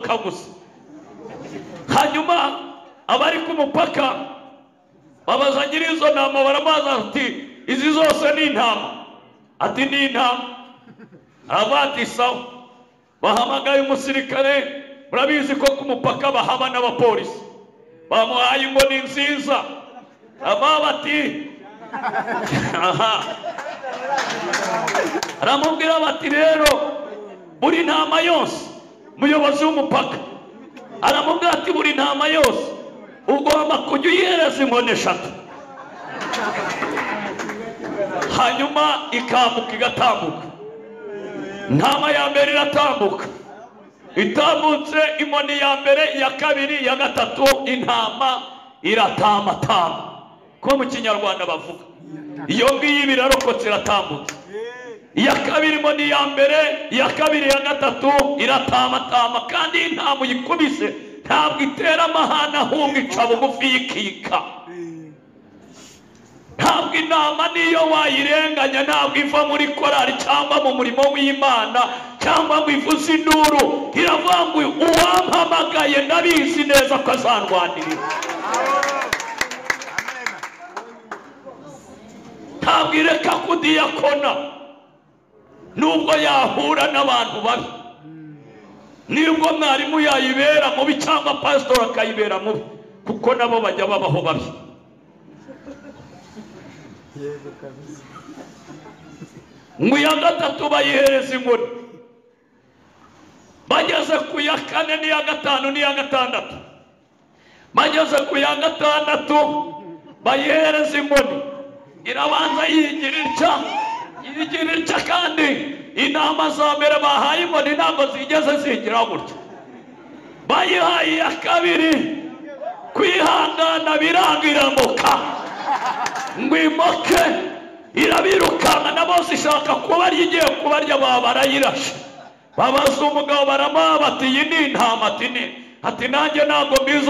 kagusa. Hanyuma abari ku mupaka babaza nyiri izo ntama, baramaza ati izi zose ni intama? Ati ni intama. Abati sawa. Bahamagaye umusirikare, murabizi ko ku mupaka bahaba n'abapolisi. Bamuhaye inkoni nziza. Ababati aramubwira bati rero buri ntama yose, muyobozi w'umupaka aramubwira ati buri ntama yose ugomba kujya uyihereza inkoni 3. Hanyuma ikambuka igatambuka. Ntama ya mbere iratambuka, itambutse inkoni ya mbere, iya kabiri, iya gatatu, intama iratamatama. Ko mu Kinyarwanda bavuga iyo ngiyi birarokotse iratambutse. Iya kabiri inkoni ya mbere, iya kabiri, iya gatatu iratamatama, kandi intama uyikubise ntabwo itera amahane, ahubwo ica bugufi yikika. Ntabwo intama niyo wayirenganya ntabwo iva muri korari cyangwa mu murimo w'Imana cyangwa ngo ivuze induru. Iravuga ngo uwampamagaye ndabizi neza ko azandwanirira. Ntabwo ireka kudiyakona nubwo yahura n'abantu babi. Nibwo mwarimu yayibera mubi cyangwa pastor akayibera mubi, kuko nabo bajya babaho babi. Mu ya gatatu bayihereza inkoni. Bageze ku ya 4 n'iya 5 n'iya 6. Bageze ku ya 6 bayihereza inkoni. Irabanza yigira itya, kandi intama za mbere bahaye inkoni ntabwo zigeze zigira gutya. Bayihaye iya kabiri, kwihangana birangira muka ngo imoke irabirukana na bose ishaka kubarya, igiye kubarya barayirashe. Babaza umugabo baramuha bati iyi ni intama? Ati nanjye ntabwo mbizi.